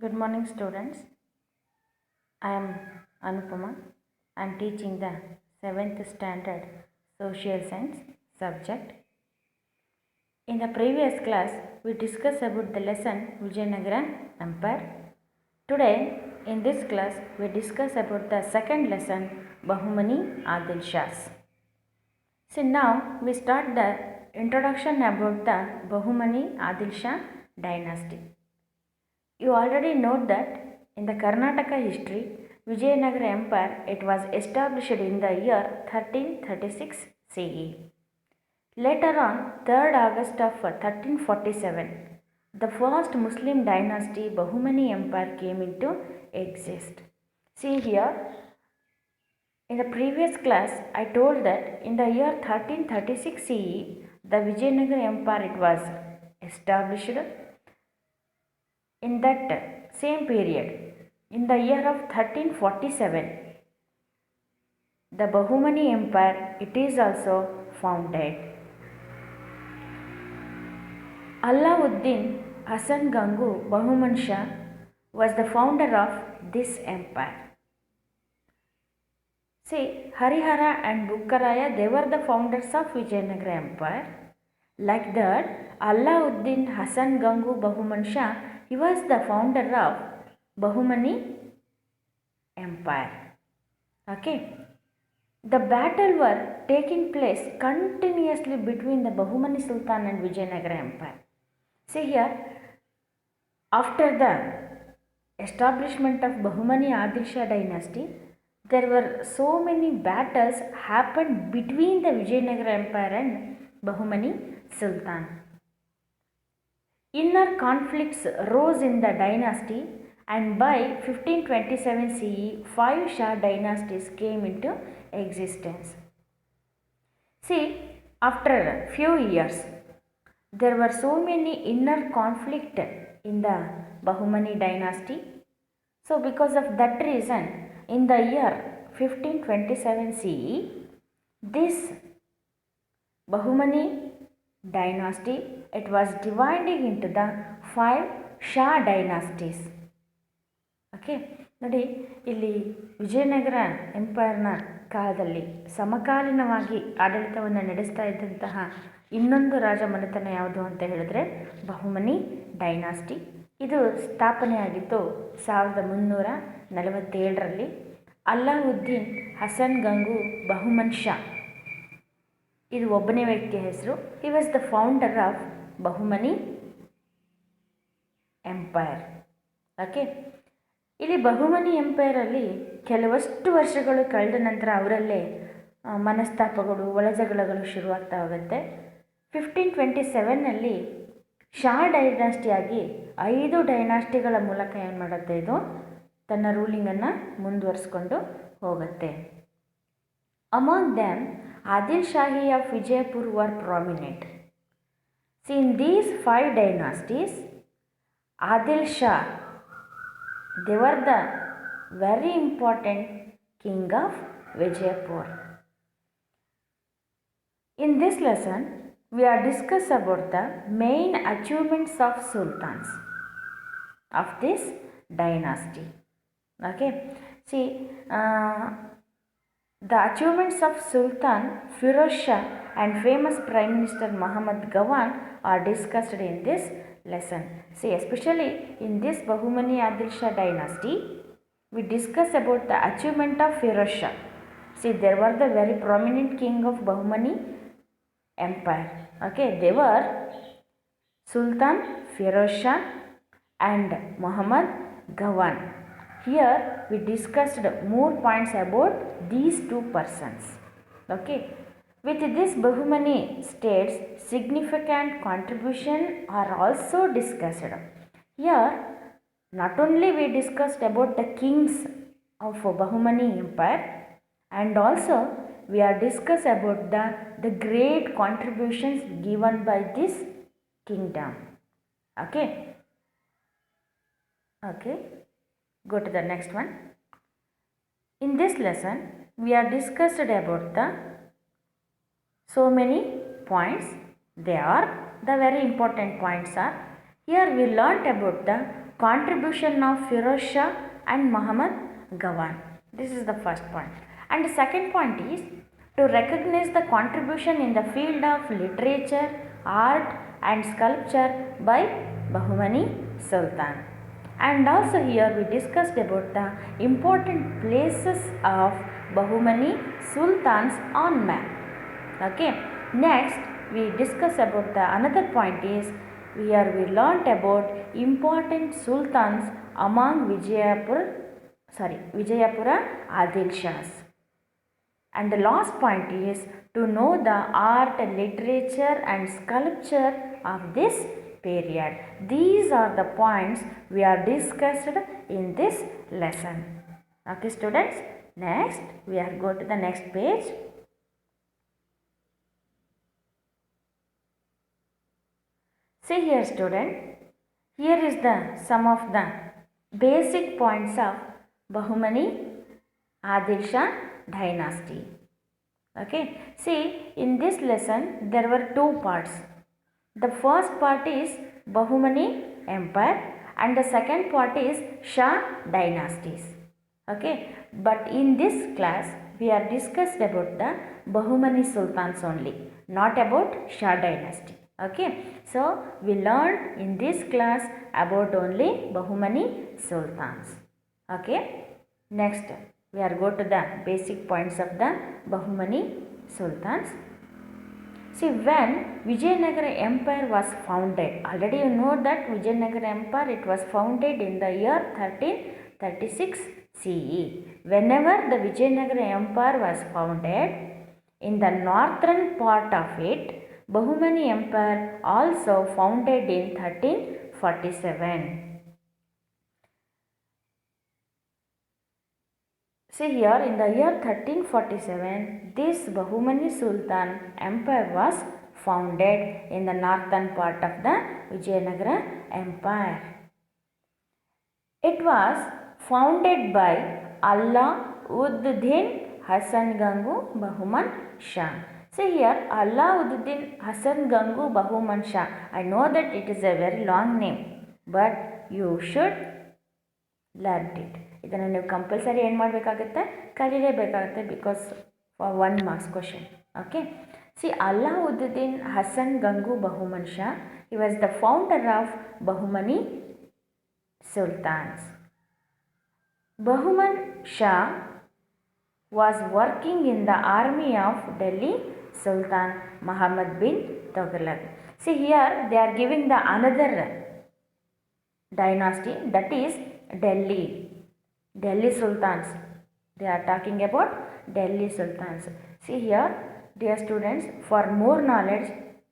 Good morning, students. I am Anupama. I am teaching the 7th standard social science subject. In the previous class, we discussed about the lesson Vijayanagara Empire. Today, in this class, we discuss about the second lesson Bahumani Adil Shahs. So now we start the introduction about the Bahumani Adil Shah dynasty. You already know that in the Karnataka history, Vijayanagara Empire, it was established in the year 1336 CE. Later on, 3rd August of 1347, the first Muslim dynasty Bahumani Empire came into exist. See here, in the previous class, I told that in the year 1336 CE, the Vijayanagara Empire it was established. In that same period, in the year of 1347, the Bahumani Empire it is also founded. Alauddin Hasan Gangu Bahuman Shah was the founder of this empire. See, Harihara and Bukkaraya, they were the founders of Vijayanagara Empire. Like that, Alauddin Hasan Gangu Bahuman Shah, he was the founder of Bahumani Empire. Okay. The battle were taking place continuously between the Bahumani Sultan and Vijayanagara Empire. See here, after the establishment of Bahumani Adil Shah dynasty, there were so many battles happened between the Vijayanagara Empire and Bahumani Sultan. Inner conflicts rose in the dynasty, and by 1527 CE, 5 Shah dynasties came into existence. See, after few years, there were so many inner conflict in the Bahumani dynasty. So, because of that reason, in the year 1527 CE, this Bahumani dynasty, it was divided into the 5 Shah dynasties. Okay ನೋಡಿ, ಇಲ್ಲಿ ವಿಜಯನಗರ ಎಂಪೈರ್ನ ಕಾಲದಲ್ಲಿ ಸಮಕಾಲೀನವಾಗಿ ಆಡಳಿತವನ್ನು ನಡೆಸ್ತಾ ಇದ್ದಂತಹ ಇನ್ನೊಂದು ರಾಜಮನೆತನ ಯಾವುದು ಅಂತ ಹೇಳಿದ್ರೆ ಬಹುಮನಿ ಡೈನಾಸ್ಟಿ. ಇದು ಸ್ಥಾಪನೆಯಾಗಿದ್ದು 1347ರಲ್ಲಿ. ಅಲ್ಲಾವುದ್ದೀನ್ ಹಸನ್ ಗಂಗು ಬಹುಮನ್ ಶಾ, ಇದು ಒಬ್ಬನೇ ವ್ಯಕ್ತಿಯ ಹೆಸರು. He was the founder of Bahmani empire. Okay, ಇಲ್ಲಿ ಬಹುಮನಿ ಎಂಪೈರಲ್ಲಿ ಕೆಲವಷ್ಟು ವರ್ಷಗಳು ಕಳೆದ ನಂತರ ಅವರಲ್ಲೇ ಮನಸ್ತಾಪಗಳು, ಒಳಜಗಳಗಳು ಶುರುವಾಗ್ತಾ ಹೋಗುತ್ತೆ. 1527ನಲ್ಲಿ ಶಾ ಡೈನಾಸ್ಟಿಯಾಗಿ 5 ಡೈನಾಸ್ಟಿಗಳ ಮೂಲಕ ಏನು ಮಾಡುತ್ತೆ, ಇದು ತನ್ನ ರೂಲಿಂಗನ್ನು ಮುಂದುವರಿಸ್ಕೊಂಡು ಹೋಗುತ್ತೆ. Among them Adil Shahi of Vijayapur were prominent. See in these 5 dynasties, Adil Shah, they were the very important king of Vijayapur. In this lesson, we are discuss about the main achievements of sultans of this dynasty. Okay, see, the achievements of Sultan Firoz Shah and famous Prime Minister Muhammad Gawan are discussed in this lesson. See, especially in this Bahumani Adil Shah dynasty, we discuss about the achievement of Firoz Shah. See, there were the very prominent king of Bahumani Empire. Okay, they were Sultan Firoz Shah and Muhammad Gawan. Here we discussed more points about these two persons. Okay, with this Bahumani states significant contribution are also discussed. Here not only we discussed about the kings of Bahumani Empire, and also we are discussed about the great contributions given by this kingdom. Okay, go to the next one. In this lesson we are discussed about the so many points. They are the very important points are. Here we learnt about the contribution of Firoz Shah and Muhammad Gawan. This is the first point. And the second point is to recognize the contribution in the field of literature, art and sculpture by Bahumani Sultan. And also here we discussed about the important places of Bahumani Sultans on map. Okay. Next we discuss about the another point is here we learnt about important sultans among Vijayapura Adil Shahs. And the last point is to know the art, literature and sculpture of this period. These are the points we are discussed in this lesson. Okay students, next we are go to the next page. See here student, here is the some of the basic points of Bahumani Adil Shah dynasty. Okay, see in this lesson there were two parts. The first part is Bahumani Empire and the second part is Shah dynasties. Okay, but in this class we are discussed about the Bahumani Sultans only, not about Shah dynasty. Okay, so we learned in this class about only Bahumani Sultans. Okay, next we are go to the basic points of the Bahumani Sultans. See, when Vijayanagara Empire was founded, already you know that Vijayanagara Empire, it was founded in the year 1336 CE. Whenever the Vijayanagara Empire was founded, in the northern part of it, Bahumani Empire also founded in 1347. See here, in the year 1347, this Bahumani Sultan Empire was founded in the northern part of the Vijayanagara Empire. It was founded by Alauddin Hasan Gangu Bahuman Shah. See here, Alauddin Hasan Gangu Bahuman Shah. I know that it is a very long name, but you should learn it. ಇದನ್ನು ನೀವು compulsory ಏನು ಮಾಡಬೇಕಾಗುತ್ತೆ, ಕಲೀಲೇಬೇಕಾಗುತ್ತೆ, because for 1 marks question. Okay, see Alauddin Hasan Gangu Bahuman Shah, he was the founder of Bahumani Sultans. Bahuman Shah was working in the army of Delhi Sultan Muhammad bin Tughlaq. See here they are giving the another dynasty, that is Delhi Sultans. They are talking about Delhi Sultans. See here, dear students, for more knowledge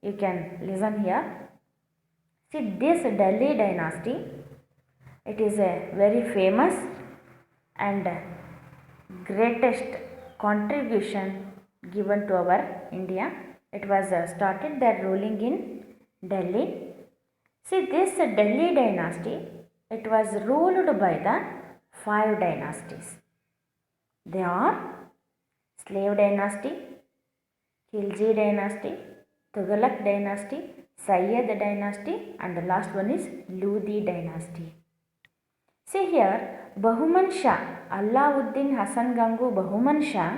you can listen here. See this Delhi dynasty, it is a very famous and greatest contribution given to our India. It was started their ruling in Delhi. See this Delhi dynasty, it was ruled by the 5 dynasties. They are Slave dynasty, Khilji dynasty, Tughlaq dynasty, Sayyid dynasty, and the last one is Lodi dynasty. See here, Bahuman Shah, Alauddin Hasan Gangu Bahuman Shah,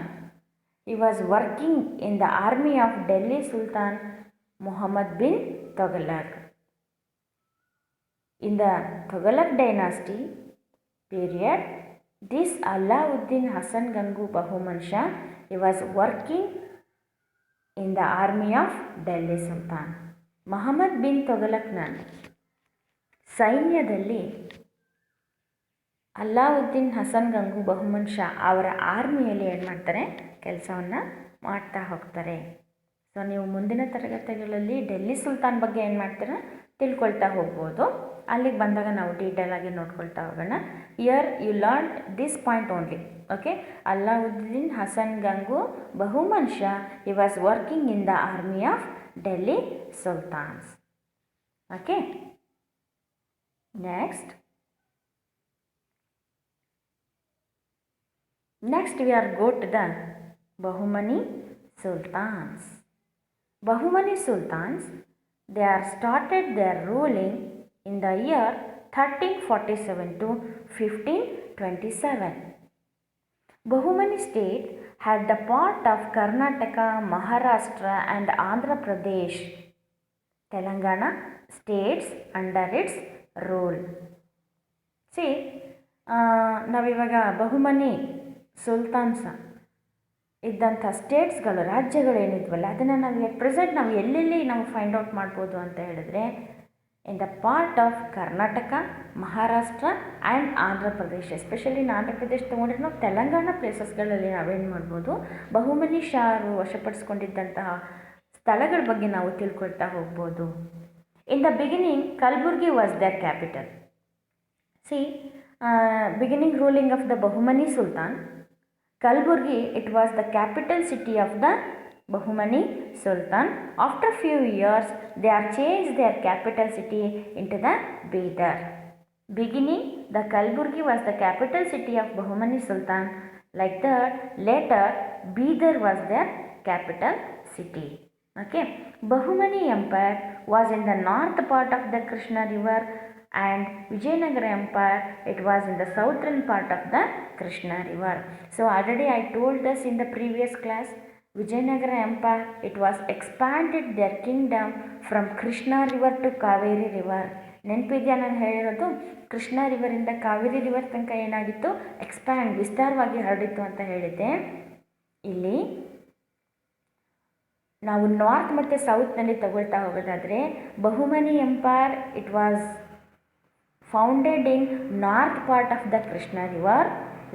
he was working in the army of Delhi Sultan Muhammad bin Tughlaq. In the Tughlaq dynasty period, this Alauddin Hasan Gangu Bahuman Shah, he was working in the army of Delhi Sultan. Muhammad bin Tughlaqನ ಸೈನ್ಯದಲ್ಲಿ ಅಲ್ಲಾವುದ್ದೀನ್ ಹಸನ್ ಗಂಗು ಬಹುಮನ್ ಶಾ ಅವರ ಆರ್ಮಿಯಲ್ಲಿ ಏನು ಮಾಡ್ತಾರೆ, ಕೆಲಸವನ್ನು ಮಾಡ್ತಾ ಹೋಗ್ತಾರೆ. So ನೀವು ಮುಂದಿನ ತರಗತಿಗಳಲ್ಲಿ ಡೆಲ್ಲಿ ಸುಲ್ತಾನ್ ಬಗ್ಗೆ ಏನು ಮಾಡ್ತೀರಾ ತಿಳ್ಕೊಳ್ತಾ ಹೋಗ್ಬೋದು. ಅಲ್ಲಿಗೆ ಬಂದಾಗ ನಾವು ಡೀಟೇಲ್ ಆಗಿ ನೋಡ್ಕೊಳ್ತಾ ಹೋಗೋಣ. Here you learn this point only. Okay, Allauddin Hasan Gangu Bahman Shah, he was working in the army of Delhi sultans. Okay, next we are go to the Bahumani Sultans. Bahumani Sultans, they are started their ruling in the year 1347 to 1527. Bahumani state had the part of Karnataka, Maharashtra and Andhra Pradesh, Telangana states under its rule. See, ನಾವಿವಾಗ ಬಹುಮನಿ ಸುಲ್ತಾನ್ಸ ಇದ್ದಂಥ ಸ್ಟೇಟ್ಸ್ಗಳು, ರಾಜ್ಯಗಳು ಏನಿದ್ವಲ್ಲ, ಅದನ್ನು ನಾವು at present ನಾವು ಎಲ್ಲೆಲ್ಲಿ ನಾವು find out ಮಾಡ್ಬೋದು ಅಂತ ಹೇಳಿದ್ರೆ, in the part of Karnataka, Maharashtra and Andhra Pradesh. Especially Andhra Pradesh ತೊಗೊಂಡ್ರೆ ನಾವು ತೆಲಂಗಾಣ ಪ್ಲೇಸಸ್ಗಳಲ್ಲಿ ನಾವೇನು ಮಾಡ್ಬೋದು, ಬಹುಮನಿ ಶಾರು ವಶಪಡಿಸ್ಕೊಂಡಿದ್ದಂತಹ ಸ್ಥಳಗಳ ಬಗ್ಗೆ ನಾವು ತಿಳ್ಕೊಳ್ತಾ ಹೋಗ್ಬೋದು. In the beginning Kalaburagi was the capital. See, beginning ruling of the Bahmani sultan, Kalburgi, it was the capital city of the Bahumani Sultan. After few years, they have changed their capital city into the Bidar. Beginning, the Kalburgi was the capital city of Bahumani Sultan. Like that, later, Bidar was their capital city. Okay. Bahumani Empire was in the north part of the Krishna River, and Vijayanagara Empire, it was in the southern part of the Krishna River. So already I told us in the previous class, Vijayanagara Empire, it was expanded their kingdom from Krishna River to Kaveri River. ನೆನಪಿದೆಯಾ ನಾನು ಹೇಳಿರೋದು? Krishna ರಿವರಿಂದ Kaveri river ತನಕ ಏನಾಗಿತ್ತು, expand, ವಿಸ್ತಾರವಾಗಿ ಹರಡಿತ್ತು ಅಂತ ಹೇಳಿದ್ದೆ. ಇಲ್ಲಿ ನಾವು ನಾರ್ತ್ ಮತ್ತು ಸೌತ್ನಲ್ಲಿ ತಗೊಳ್ತಾ ಹೋಗೋದಾದರೆ, Bahmani empire it was founded in north part of the Krishna River.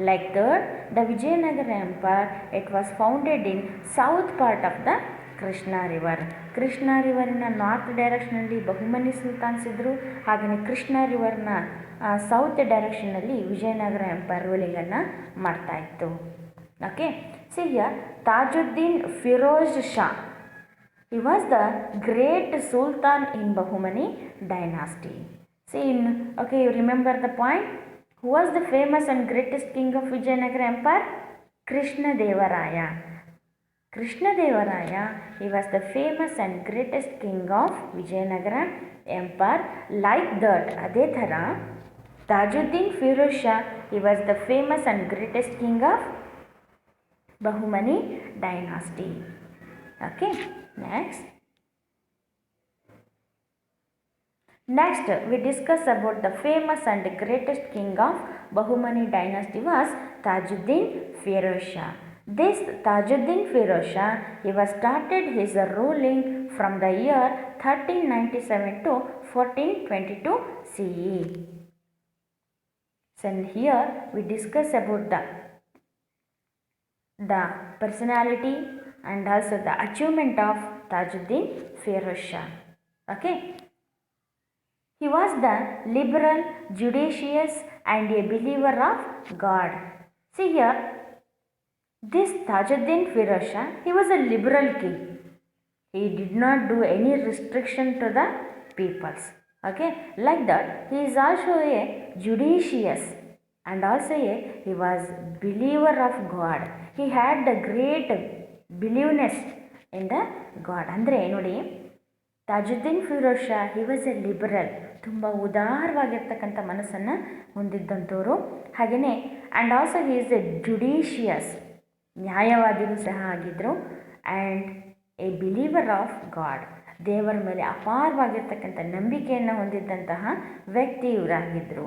Like that, the Vijayanagara Empire, it was founded in south part of the Krishna River. Krishna River in north direction ಅಲ್ಲಿ Bahmani sultans ಇದ್ದರು. ಹಾಗೆಯೇ ಕೃಷ್ಣ ರಿವರ್ನ south ಡೈರೆಕ್ಷನಲ್ಲಿ Vijayanagara empire ರೂಲಿಂಗನ್ನು ಮಾಡ್ತಾ ಇತ್ತು. Okay, see here Tajuddin Firoz Shah, he was the great sultan in Bahumani dynasty. See, okay, you remember the point? Who was the famous and greatest king of Vijayanagara Empire? Krishna Devaraya. Krishna Devaraya, he was the famous and greatest king of Vijayanagara Empire. Like that, adhe thara, Tajuddin Firuz Shah, he was the famous and greatest king of Bahumani dynasty. Okay, next. Next, we discuss about the famous and greatest king of Bahumani dynasty was Tajuddin Firuz Shah. This Tajuddin Firuz Shah, he was started his ruling from the year 1397 to 1422 CE. So here we discuss about the personality and also the achievement of Tajuddin Firuz Shah. Okay. He was the liberal, judicious and a believer of God. See here, this Tajuddin Firuz Shah, he was a liberal king. He did not do any restriction to the peoples. Okay, like that, he is also a judicious and also he was believer of God. He had the great believeness in the God. ಅಂದರೆ ನೋಡಿ, Tajuddin Firoz Shah, he was a liberal, ತುಂಬ ಉದಾರವಾಗಿರ್ತಕ್ಕಂಥ ಮನಸ್ಸನ್ನು ಹೊಂದಿದ್ದಂಥವ್ರು. ಹಾಗೆಯೇ and also he is a judicious, ನ್ಯಾಯವಾದಿಗಳು ಸಹ ಆಗಿದ್ದರು. And a believer of god, ದೇವರ ಮೇಲೆ ಅಪಾರವಾಗಿರ್ತಕ್ಕಂಥ ನಂಬಿಕೆಯನ್ನು ಹೊಂದಿದ್ದಂತಹ ವ್ಯಕ್ತಿ ಇವರಾಗಿದ್ದರು.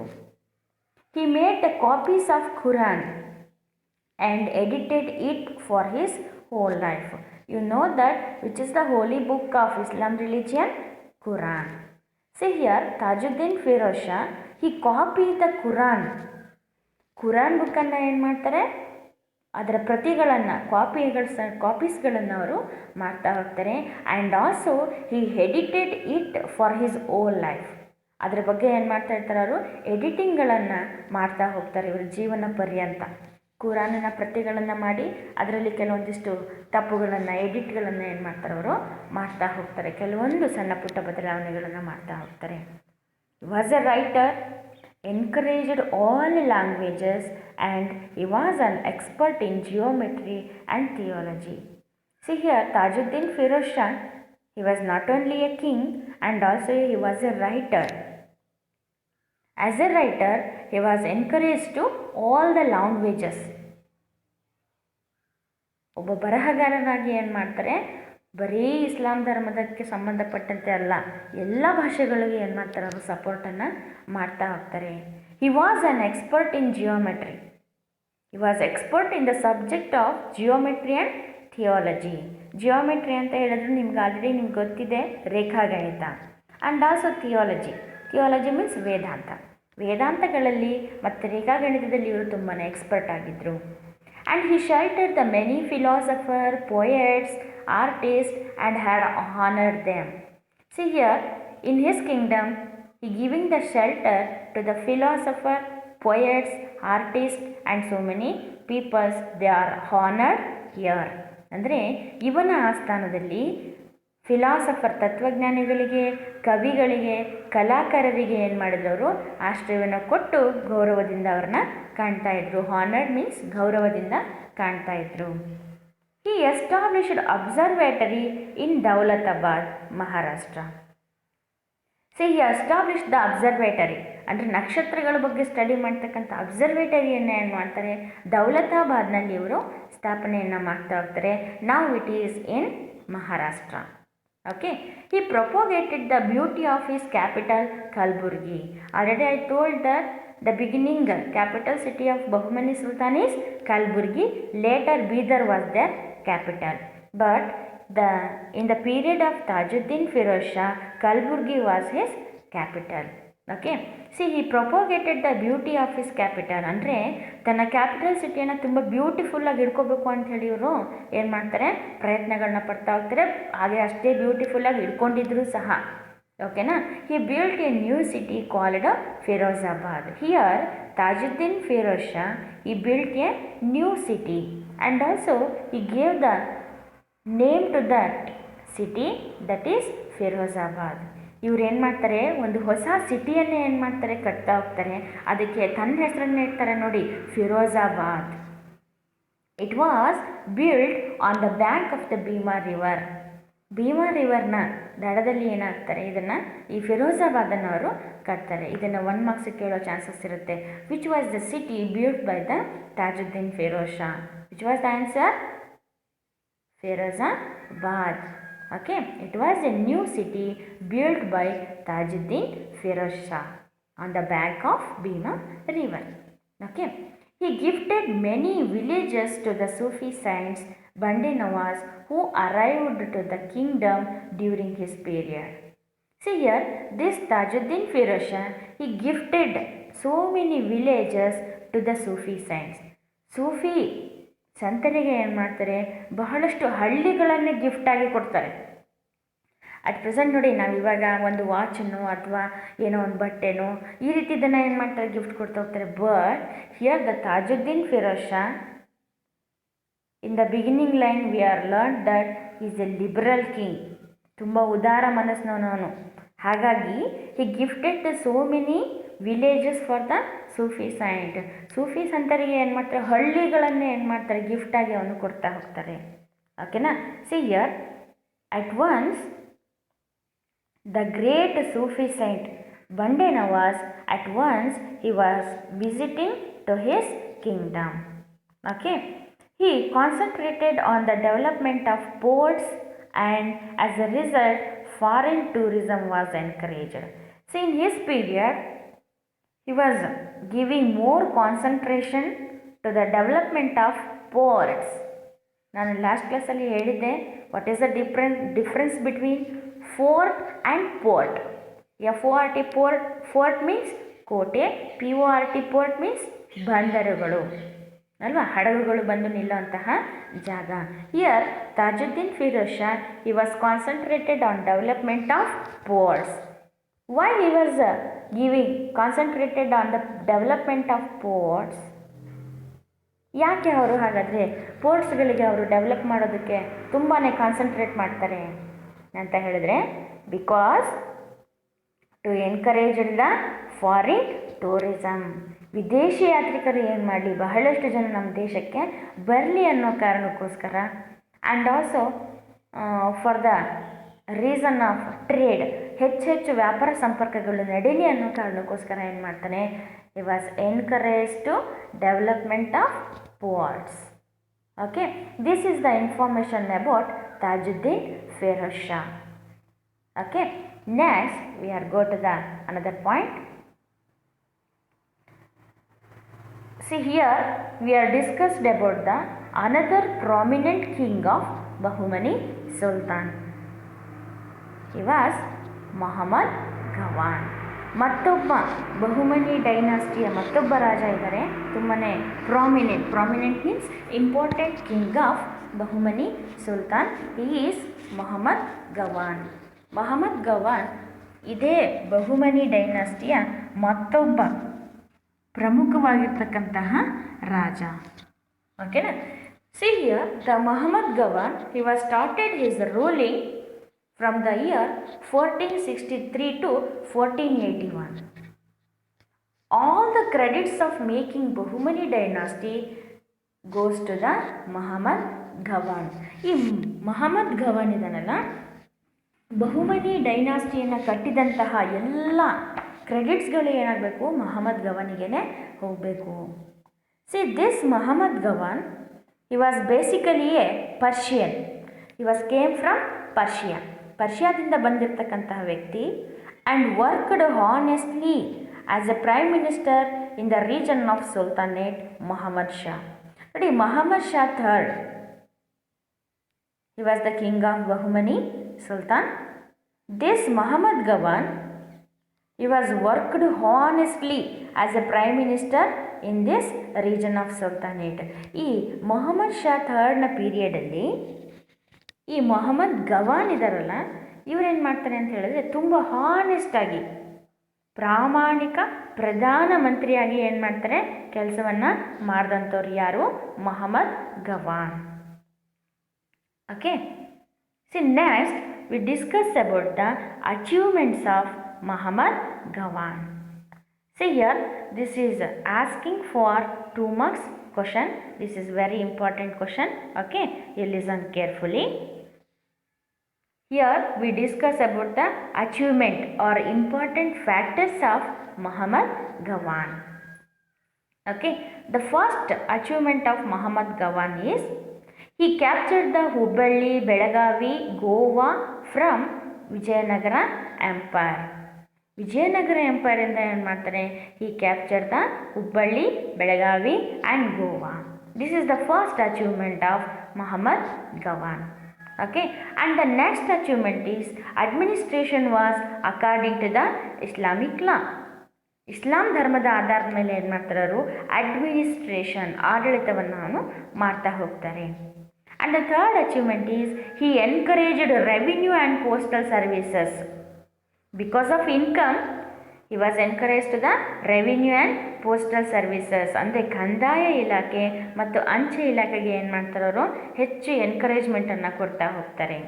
He made the copies of Quran and edited it for his whole life. You know that which is the holy book of Islam religion? Quran. See here, Tajuddin Firuz Shah, he copied the Quran. Quran ಬುಕ್ಕನ್ನು ಏನು ಮಾಡ್ತಾರೆ, ಅದರ ಪ್ರತಿಗಳನ್ನು ಕಾಪೀಸ್ಗಳನ್ನು ಅವರು ಮಾಡ್ತಾ ಹೋಗ್ತಾರೆ. And also he edited it for his whole life. ಅದರ ಬಗ್ಗೆ ಏನು ಮಾಡ್ತಾ ಇರ್ತಾರೆ, ಅವರು ಎಡಿಟಿಂಗ್ಗಳನ್ನು ಮಾಡ್ತಾ ಹೋಗ್ತಾರೆ ಇವರು ಜೀವನ ಪರ್ಯಂತ. ಕುರಾನಿನ ಪ್ರತಿಗಳನ್ನು ಮಾಡಿ ಅದರಲ್ಲಿ ಕೆಲವೊಂದಿಷ್ಟು ತಪ್ಪುಗಳನ್ನು, ಎಡಿಟ್ಗಳನ್ನು ಏನು ಮಾಡ್ತಾರೆ, ಅವರು ಮಾಡ್ತಾ ಹೋಗ್ತಾರೆ. ಕೆಲವೊಂದು ಸಣ್ಣ ಪುಟ್ಟ ಬದಲಾವಣೆಗಳನ್ನು ಮಾಡ್ತಾ ಹೋಗ್ತಾರೆ. Was A writer, encouraged all languages, and he was an expert in geometry and theology. See here, Tajuddin Firuz Shah, he was not only a king and also he was a writer. As a writer he was encourage to all the languages. ಒಬ್ಬ ಬರಹಗಾರನಾಗಿ ಏನು ಮಾಡ್ತಾರೆ, ಬರೀ ಇಸ್ಲಾಂ ಧರ್ಮದಕ್ಕೆ ಸಂಬಂಧಪಟ್ಟಂತೆ ಅಲ್ಲ, ಎಲ್ಲ ಭಾಷೆಗಳಿಗೆ ಏನು ಮಾಡ್ತಾರೆ, ಅವರು ಸಪೋರ್ಟನ್ನು ಮಾಡ್ತಾ ಹೋಗ್ತಾರೆ. He was an expert in geometry. He was expert in the subject of geometry and theology. Geometry ಅಂತ ಹೇಳಿದ್ರೆ ನಿಮ್ಗೆ ಆಲ್ರೆಡಿ ನಿಮ್ಗೆ ಗೊತ್ತಿದೆ, ರೇಖಾಗಣಿತ. And also theology. Theology means ವೇದಾಂತ. ವೇದಾಂತಗಳಲ್ಲಿ ಮತ್ತು ರೇಖಾಗಣಿತದಲ್ಲಿ ಇವರು ತುಂಬಾ ಎಕ್ಸ್ಪರ್ಟ್ ಆಗಿದ್ದರು. And he sheltered the many philosopher, poets, artists and had honored them. See here, in his kingdom, he giving the shelter to the philosopher, poets, artists and so many peoples. They are honored here. ಅಂದರೆ ಇವನ ಆಸ್ಥಾನದಲ್ಲಿ philosopher, ತತ್ವಜ್ಞಾನಿಗಳಿಗೆ, ಕವಿಗಳಿಗೆ, ಕಲಾಕಾರರಿಗೆ ಏನು ಮಾಡಿದವರು, ಆಶ್ರಯವನ್ನು ಕೊಟ್ಟು ಗೌರವದಿಂದ ಅವ್ರನ್ನ ಕಾಣ್ತಾ ಇದ್ರು. ಹಾನರ್ಡ್ ಮೀನ್ಸ್ ಗೌರವದಿಂದ ಕಾಣ್ತಾ ಇದ್ರು. He established observatory in Daulatabad, Maharashtra. See, he established the observatory. ಅಂದರೆ ನಕ್ಷತ್ರಗಳ ಬಗ್ಗೆ ಸ್ಟಡಿ ಮಾಡ್ತಕ್ಕಂಥ ಅಬ್ಸರ್ವೇಟರಿಯನ್ನು ಏನು ಮಾಡ್ತಾರೆ, ದೌಲತಾಬಾದ್ನಲ್ಲಿ ಇವರು ಸ್ಥಾಪನೆಯನ್ನು ಮಾಡ್ತಾ ಹೋಗ್ತಾರೆ. ನಾವು it is in Maharashtra. Okay. He propagated the beauty of his capital, Kalburgi. Already I told that the beginning capital city of Bahmani Sultan is Kalburgi. Later Bidar was their capital. But in the period of Tajuddin Firoz Shah, Kalburgi was his capital. Okay. See, he propagated the beauty of his capital. ಅಂದರೆ ತನ್ನ capital ಸಿಟಿಯನ್ನು ತುಂಬ ಬ್ಯೂಟಿಫುಲ್ಲಾಗಿ ಇಟ್ಕೋಬೇಕು ಅಂತ ಹೇಳಿ ಇವರು ಏನು ಮಾಡ್ತಾರೆ, ಪ್ರಯತ್ನಗಳನ್ನ ಪಡ್ತಾ ಹೋಗ್ತಾರೆ. ಹಾಗೆ ಅಷ್ಟೇ ಬ್ಯೂಟಿಫುಲ್ಲಾಗಿ ಇಟ್ಕೊಂಡಿದ್ರು ಸಹ. ಓಕೆನಾ. He built a new city called Firozabad. Here Tajuddin Firoz Shah, he built a new city and also he gave the name to that city, that is Firozabad. ಇವ್ರು ಏನು ಮಾಡ್ತಾರೆ, ಒಂದು ಹೊಸ ಸಿಟಿಯನ್ನೇ ಏನು ಮಾಡ್ತಾರೆ, ಕಟ್ತಾ ಹೋಗ್ತಾರೆ. ಅದಕ್ಕೆ ತನ್ನ ಹೆಸರನ್ನು ಇಡ್ತಾರೆ ನೋಡಿ, Firozabad. It was build on the bank of the Bhima river. Bhima ರಿವರ್ನ ದಡದಲ್ಲಿ ಏನಾಗ್ತಾರೆ, ಇದನ್ನು ಈ ಫಿರೋಜಾಬಾದನ್ನು ಅವರು ಕಟ್ತಾರೆ. ಇದನ್ನು 1 ಮಾರ್ಕ್ಸ್ ಕೇಳೋ ಚಾನ್ಸಸ್ ಇರುತ್ತೆ. Which was the city built by the Tajuddin Firoz Shah? Which was the answer? Firozabad. Okay, it was a new city built by Tajuddin Firoz Shah on the bank of Bhima river. Okay, he gifted many villages to the Sufi saints Bande Nawaz who arrived to the kingdom during his period. See here, this Tajuddin Firoz Shah, he gifted so many villages to the Sufi saints. Sufi ಸಂತರಿಗೆ ಏನು ಮಾಡ್ತಾರೆ, ಬಹಳಷ್ಟು ಹಳ್ಳಿಗಳನ್ನೇ ಗಿಫ್ಟಾಗಿ ಕೊಡ್ತಾರೆ. At present ನೋಡಿ, ನಾವು ಇವಾಗ ಒಂದು ವಾಚನ್ನು ಅಥವಾ ಏನೋ ಒಂದು ಬಟ್ಟೆನೋ ಈ ರೀತಿದ್ದನ್ನು ಏನು ಮಾಡ್ತಾರೆ, ಗಿಫ್ಟ್ ಕೊಡ್ತಾ ಹೋಗ್ತಾರೆ. But here the Tajuddin Firoz Shah, in the beginning line we are learn that is a liberal king. ತುಂಬ ಉದಾರ ಮನಸ್ಸಿನವನು. ಹಾಗಾಗಿ he gifted the so many villages for the Sufi saint. ಸೂಫಿ ಸಂತರಿಗೆ ಏನು ಮಾಡ್ತಾರೆ, ಹಳ್ಳಿಗಳನ್ನೇ ಏನು ಮಾಡ್ತಾರೆ, ಗಿಫ್ಟಾಗಿ ಅವನು ಕೊಡ್ತಾ ಹೋಗ್ತಾರೆ. ಓಕೆನಾ. See here, at once the great Sufi Saint Bande Nawaz, at once he was visiting to his kingdom. Okay. He concentrated on the development of ports and as a result foreign tourism was encouraged. See, in his period he was giving more concentration to the development of ports. ನಾನು last ಕ್ಲಾಸಲ್ಲಿ ಹೇಳಿದ್ದೆ, what is the difference between fort and port. FORT fort means ಕೋಟೆ, PORT port means ಬಂದರುಗಳು ಅಲ್ವಾ, ಹಡಗುಗಳು ಬಂದು ನಿಲ್ಲುವಂತಹ ಜಾಗ. Here Tajuddin Firoz Shah, he was concentrated on development of ports. Why he was concentrated on the development of ports? ಯಾಕೆ ಅವರು ಹಾಗಾದರೆ ಪೋರ್ಟ್ಸ್ಗಳಿಗೆ ಅವರು ಡೆವಲಪ್ ಮಾಡೋದಕ್ಕೆ ತುಂಬಾ ಕಾನ್ಸಂಟ್ರೇಟ್ ಮಾಡ್ತಾರೆ ಅಂತ ಹೇಳಿದ್ರೆ, because to encourage the foreign tourism. ವಿದೇಶಿ ಯಾತ್ರಿಕರು ಏನು ಮಾಡಲಿ, ಬಹಳಷ್ಟು ಜನ ನಮ್ಮ ದೇಶಕ್ಕೆ ಬರಲಿ ಅನ್ನೋ ಕಾರಣಕ್ಕೋಸ್ಕರ, and also for the reason of trade. ಹೆಚ್ಚೆಚ್ಚು ವ್ಯಾಪಾರ ಸಂಪರ್ಕಗಳು ನಡೀಲಿ ಅನ್ನೋ ಕಾರಣಕ್ಕೋಸ್ಕರ ಏನು ಮಾಡ್ತಾನೆ, he was encourage to development of ports. Okay, this is the information about Tajuddin Firoz Shah. Okay, next we are go to the another point. See here we are discussed about the another prominent king of Bahmani Sultan. He was Muhammad Gawan. ಮತ್ತೊಬ್ಬ ಬಹುಮನಿ ಡೈನಾಸ್ಟಿಯ ಮತ್ತೊಬ್ಬ ರಾಜ ಇದ್ದಾರೆ, ತುಂಬಾ prominent means important king of Bahmani sultan. He is Mohammed Gawan. Mohammed Gawan ಇದೇ ಬಹುಮನಿ ಡೈನಾಸ್ಟಿಯ ಮತ್ತೊಬ್ಬ ಪ್ರಮುಖವಾಗಿರ್ತಕ್ಕಂತಹ ರಾಜ. ಓಕೆನಾ? See here the Mohammed Gawan, he was started his ruling from the year 1463 to 1481. All the credits of making Bahmani dynasty goes to the Muhammad Gawan. ಈ ಮೊಹಮ್ಮದ್ ಗವಾನ್ ಇದನ್ನಲ್ಲ, ಬಹುಮನಿ ಡೈನಾಸ್ಟಿಯನ್ನು ಕಟ್ಟಿದಂತಹ ಎಲ್ಲ ಕ್ರೆಡಿಟ್ಸ್ಗಳು ಏನಾಗಬೇಕು, ಮೊಹಮ್ಮದ್ ಗವಾನಿಗೆ ಹೋಗಬೇಕು. See this Mohammed Gawan, he was basically a Persian. He was came from ಪರ್ಷಿಯಾದಿಂದ ಬಂದಿರತಕ್ಕಂತಹ ವ್ಯಕ್ತಿ. And worked honestly as a prime minister in the region of sultanate Mohammed Shah. ನೋಡಿ, Mohammed Shah third, he was the king of Bahmani Sultan. This Muhammad Gawan, he was worked honestly as a prime minister in this region of Sultanate. ಈ ಮೊಹಮ್ಮದ್ ಶಾ ಥರ್ಡ್ನ ಪೀರಿಯಡಲ್ಲಿ ಈ ಮೊಹಮ್ಮದ್ ಗವಾನ್ ಇದಾರಲ್ಲ, ಇವರೇನು ಮಾಡ್ತಾರೆ ಅಂತ ಹೇಳಿದ್ರೆ, ತುಂಬ ಹಾನೆಸ್ಟಾಗಿ ಪ್ರಾಮಾಣಿಕ ಪ್ರಧಾನಮಂತ್ರಿಯಾಗಿ ಏನು ಮಾಡ್ತಾರೆ, ಕೆಲಸವನ್ನು ಮಾಡಿದಂಥವ್ರು ಯಾರು, Mohammed Gawan. Okay, see next we discuss about the achievements of Muhammad Gawan. See here, this is asking for 2 marks question. This is very important question. Okay, you listen carefully. Here we discuss about the achievement or important factors of Muhammad Gawan. Okay, the first achievement of Muhammad Gawan is he captured the Hubballi, Belagavi, Goa from Vijayanagara Empire. Vijayanagara ಎಂಪೈರಿಂದ ಏನು ಮಾಡ್ತಾರೆ, he captured the Hubballi, Belagavi and Goa. This is the first achievement of Muhammad Gawan. Okay, and the next achievement is administration was according to the Islamic law. ಇಸ್ಲಾಂ ಧರ್ಮದ ಆಧಾರದ ಮೇಲೆ ಏನು ಮಾಡ್ತಾರೆ ಅವರು, administration ಆಡಳಿತವನ್ನು ಮಾಡ್ತಾ ಹೋಗ್ತಾರೆ. And the third achievement is he encouraged revenue and postal services. Because of income, he was encouraged to the revenue and postal services. ಅಂದರೆ ಕಂದಾಯ ಇಲಾಖೆ ಮತ್ತು ಅಂಚೆ ಇಲಾಖೆಗೆ ಏನು ಮಾಡ್ತಾರೆ ಅವರು, ಹೆಚ್ಚು ಎನ್ಕರೇಜ್ಮೆಂಟನ್ನು ಕೊಡ್ತಾ ಹೋಗ್ತಾರೆ.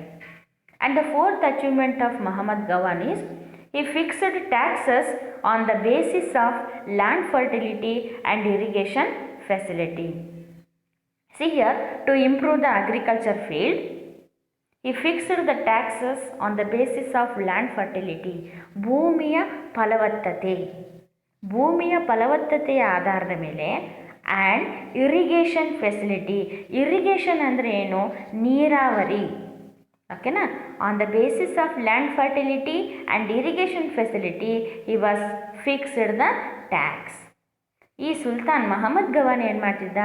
And the fourth achievement of Muhammad Gawan is he fixed taxes on the basis of land fertility and irrigation facility. See here, to improve the agriculture field, he fixed the taxes on the basis of land fertility. ಭೂಮಿಯ ಫಲವತ್ತತೆಯ ಆಧಾರದ ಮೇಲೆ and irrigation facility. Irrigation ಅಂದರೆ ಏನು, ನೀರಾವರಿ. ಓಕೆನಾ? On the basis of land fertility and irrigation facility he was fixed the tax. ಈ ಸುಲ್ತಾನ್ ಮೊಹಮ್ಮದ್ ಗವಾನ್ ಏನು ಮಾಡ್ತಿದ್ದ,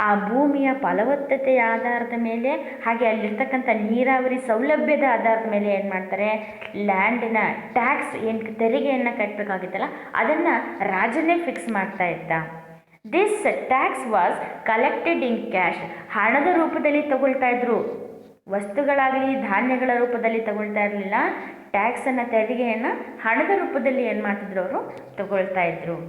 ಆ ಭೂಮಿಯ ಫಲವತ್ತತೆಯ ಆಧಾರದ ಮೇಲೆ ಹಾಗೆ ಅಲ್ಲಿರ್ತಕ್ಕಂಥ ನೀರಾವರಿ ಸೌಲಭ್ಯದ ಆಧಾರದ ಮೇಲೆ ಏನು ಮಾಡ್ತಾರೆ, ಲ್ಯಾಂಡಿನ ಟ್ಯಾಕ್ಸ್ ಏನು ತೆರಿಗೆಯನ್ನು ಕಟ್ಟಬೇಕಾಗಿತ್ತಲ್ಲ ಅದನ್ನು ರಾಜನೇ ಫಿಕ್ಸ್ ಮಾಡ್ತಾ ಇದ್ದ. This tax was collected in cash. ಹಣದ ರೂಪದಲ್ಲಿ ತಗೊಳ್ತಾ ಇದ್ರು, ವಸ್ತುಗಳಾಗಲಿ ಧಾನ್ಯಗಳ ರೂಪದಲ್ಲಿ ತಗೊಳ್ತಾ ಇರಲಿಲ್ಲ. ಟ್ಯಾಕ್ಸನ್ನು ತೆರಿಗೆಯನ್ನು ಹಣದ ರೂಪದಲ್ಲಿ ಏನು ಮಾಡ್ತಿದ್ರು, ಅವರು ತಗೊಳ್ತಾ ಇದ್ರು.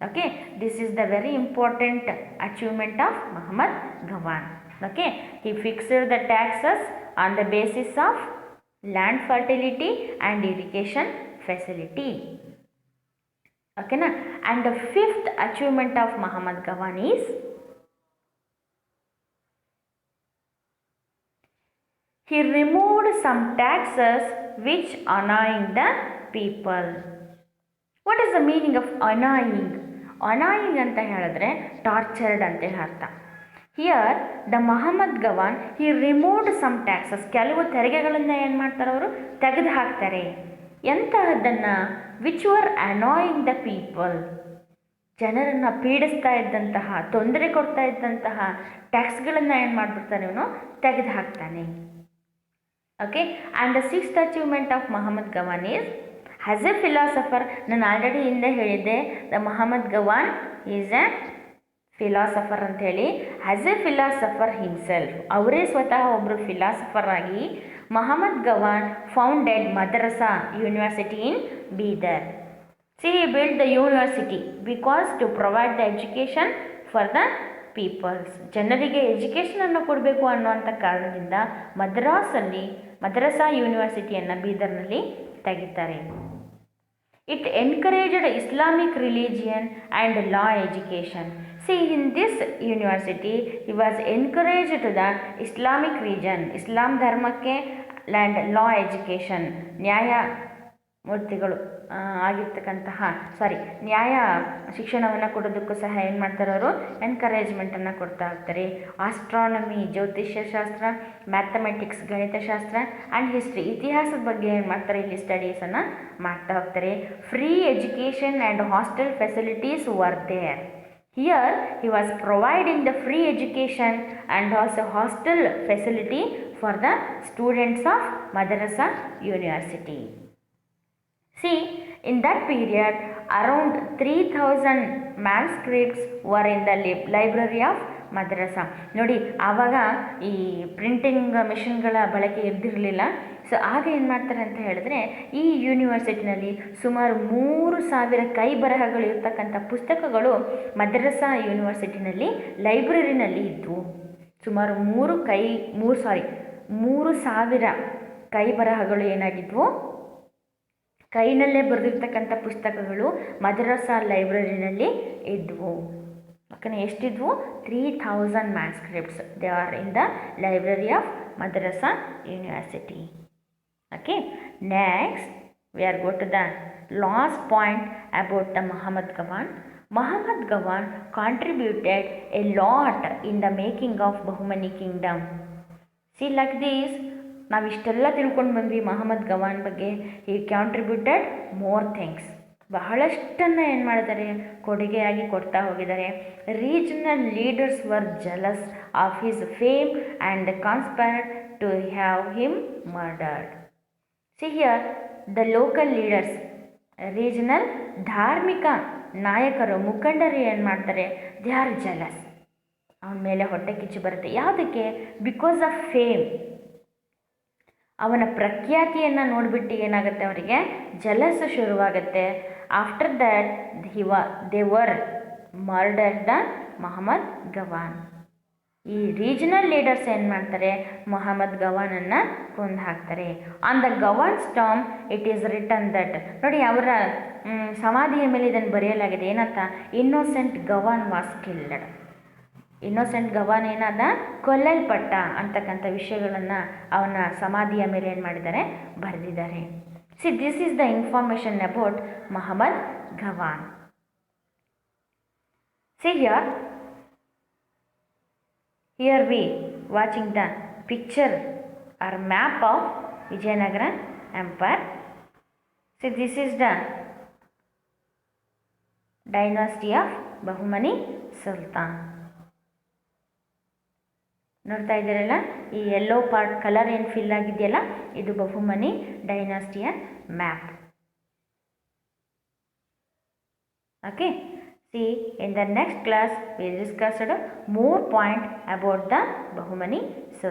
Okay, this is the very important achievement of Muhammad Gawan. Okay, he fixed the taxes on the basis of land fertility and irrigation facility. Okay na? And the fifth achievement of Muhammad Gawan is he removed some taxes which annoying the people. What is the meaning of annoying? Annoying ಅಂತ ಹೇಳಿದ್ರೆ tortured ಅಂತ ಅರ್ಥ. Here the Mohammed Gawan he removed some taxes, ಕೆಲವು ತೆರಿಗೆಗಳನ್ನು ಏನು ಮಾಡ್ತಾರೆ ಅವರು ತೆಗೆದು ಹಾಕ್ತಾರೆ. ಎಂತಹದ್ದನ್ನು? Which were annoying the people, ಜನರನ್ನು ಪೀಡಿಸ್ತಾ ಇದ್ದಂತಹ, ತೊಂದರೆ ಕೊಡ್ತಾ ಇದ್ದಂತಹ ಟ್ಯಾಕ್ಸ್ಗಳನ್ನು ಏನು ಮಾಡಿಬಿಡ್ತಾನೆ ಇವನು ತೆಗೆದು ಹಾಕ್ತಾನೆ. Okay, and the sixth achievement of Mahmud Gawan is as a philosopher. ನಾನು ಆಲ್ರೆಡಿ ಹಿಂದೆ ಹೇಳಿದ್ದೆ, the Mohammed Gawan is a philosopher ಅಂಥೇಳಿ. ಆ್ಯಸ್ ಎ ಫಿಲಾಸಫರ್ ಹಿಮ್ಸೆಲ್ಫ್, ಅವರೇ ಸ್ವತಃ ಒಬ್ಬರು ಫಿಲಾಸಫರ್ ಆಗಿ ಮಹಮ್ಮದ್ ಗವಾನ್ ಫೌಂಡೆಡ್ ಮದ್ರಸಾ university in Bidar. See, he built the university because to provide the education for the peoples. ಜನರಿಗೆ ಎಜುಕೇಷನನ್ನು ಕೊಡಬೇಕು ಅನ್ನುವಂಥ ಕಾರಣದಿಂದ ಮದ್ರಸಾ ಯೂನಿವರ್ಸಿಟಿಯನ್ನು ಬೀದರ್ನಲ್ಲಿ ತೆಗಿತಾರೆ. It encouraged Islamic religion and law education. See, in this university, he was encouraged to the Islamic region, ಇಸ್ಲಾಂ ಧರ್ಮಕ್ಕೆ, and law education, ನ್ಯಾಯಮೂರ್ತಿಗಳು ಆಗಿರ್ತಕ್ಕಂತಹ ನ್ಯಾಯ ಶಿಕ್ಷಣವನ್ನು ಕೊಡೋದಕ್ಕೂ ಸಹ ಏನು ಮಾಡ್ತಾರೆ ಅವರು ಎನ್ಕರೇಜ್ಮೆಂಟನ್ನು ಕೊಡ್ತಾ ಹೋಗ್ತಾರೆ. ಆಸ್ಟ್ರಾನಮಿ, ಜ್ಯೋತಿಷ್ಯ ಶಾಸ್ತ್ರ, ಮ್ಯಾಥಮೆಟಿಕ್ಸ್, ಗಣಿತಶಾಸ್ತ್ರ ಆ್ಯಂಡ್ ಹಿಸ್ಟ್ರಿ, ಇತಿಹಾಸದ ಬಗ್ಗೆ ಏನು ಮಾಡ್ತಾರೆ ಇಲ್ಲಿ ಸ್ಟಡೀಸನ್ನು ಮಾಡ್ತಾ ಹೋಗ್ತಾರೆ. Free education and hostel facilities were there. Here he was providing the free education and also hostel facility for the students of Madrasa University. See, in that period around 3000 manuscripts were in the library of madrasa. ನೋಡಿ, ಆವಾಗ ಈ printing ಮಿಷಿನ್ಗಳ ಬಳಕೆ ಇದ್ದಿರಲಿಲ್ಲ. So ಆಗ ಏನು ಮಾಡ್ತಾರೆ ಅಂತ ಹೇಳಿದ್ರೆ, ಈ ಯೂನಿವರ್ಸಿಟಿನಲ್ಲಿ ಸುಮಾರು 3000 ಕೈ ಬರಹಗಳು ಇರ್ತಕ್ಕಂಥ ಪುಸ್ತಕಗಳು ಮದ್ರಸಾ ಯೂನಿವರ್ಸಿಟಿನಲ್ಲಿ ಲೈಬ್ರರಿನಲ್ಲಿ ಇದ್ದವು. ಸುಮಾರು 3000 ಕೈ ಬರಹಗಳು ಏನಾಗಿದ್ವು, ಕೈನಲ್ಲೇ ಬರೆದಿರ್ತಕ್ಕಂಥ ಪುಸ್ತಕಗಳು ಮದ್ರಸಾ ಲೈಬ್ರರಿನಲ್ಲಿ ಇದ್ವು. ಓಕೆನಾ, ಎಷ್ಟಿದ್ವು? 3000 manuscripts they are in the library of madrasa university. Okay, next we are go to the last point about the Muhammad Gawan. Muhammad Gawan contributed a lot in the making of Bahmani kingdom. See, like this ನಾವು ಇಷ್ಟೆಲ್ಲ ತಿಳ್ಕೊಂಡು ಬಂದ್ವಿ ಮಹಮ್ಮದ್ ಗವಾನ್ ಬಗ್ಗೆ. he contributed more things, ಬಹಳಷ್ಟನ್ನು ಏನು ಮಾಡಿದ್ದಾರೆ, ಕೊಡುಗೆಯಾಗಿ ಕೊಡ್ತಾ ಹೋಗಿದ್ದಾರೆ. Regional leaders were jealous of his fame and conspired to have him murdered. See here, the local leaders, regional ಧಾರ್ಮಿಕ ನಾಯಕರು, ಮುಖಂಡರು ಏನು ಮಾಡ್ತಾರೆ, ದೇ ಆರ್ ಜಲಸ್. ಅವನ ಮೇಲೆ ಹೊಟ್ಟೆ ಕಿಚ್ಚು ಬರುತ್ತೆ. ಯಾವುದಕ್ಕೆ? ಬಿಕಾಸ್ ಆಫ್ ಫೇಮ್, ಅವನ ಪ್ರಖ್ಯಾತಿಯನ್ನು ನೋಡಿಬಿಟ್ಟು ಏನಾಗುತ್ತೆ, ಅವರಿಗೆ ಜಲಸ್ ಶುರುವಾಗುತ್ತೆ. After that they were murdered the Mohammed Gawan. ಈ ರೀಜನಲ್ ಲೀಡರ್ಸ್ ಏನು ಮಾಡ್ತಾರೆ, ಮೊಹಮ್ಮದ್ ಗವಾನನ್ನು ಕೊಂದು ಹಾಕ್ತಾರೆ. On the Gawan's tomb it is written that, ನೋಡಿ ಅವರ ಸಮಾಧಿಯ ಮೇಲೆ ಇದನ್ನು ಬರೆಯಲಾಗಿದೆ. ಏನಂತ? Innocent Gawan was killed. Innocent Gawan ಏನಾದ, ಕೊಲ್ಲಲ್ಪಟ್ಟ ಅಂತಕ್ಕಂಥ ವಿಷಯಗಳನ್ನು ಅವನ ಸಮಾಧಿಯ ಮೇಲೆ ಏನು ಮಾಡಿದ್ದಾರೆ, ಬರೆದಿದ್ದಾರೆ. See, this is the information about Mahmud Gawan. See here we watching the picture or map of Vijayanagara Empire. See, this is the dynasty of Bahmani Sultan. ನೋಡ್ತಾ ಇದ್ದೀರಲ್ಲ, ಈ ಯೆಲ್ಲೋ ಪಾರ್ಟ್ ಕಲರ್ ಏನು ಫಿಲ್ ಆಗಿದೆಯಲ್ಲ, ಇದು ಬಹುಮನಿ ಡೈನಾಸ್ಟಿಯ map. Okay, see, in the next class we discussed more point about the Bahmani Sultan.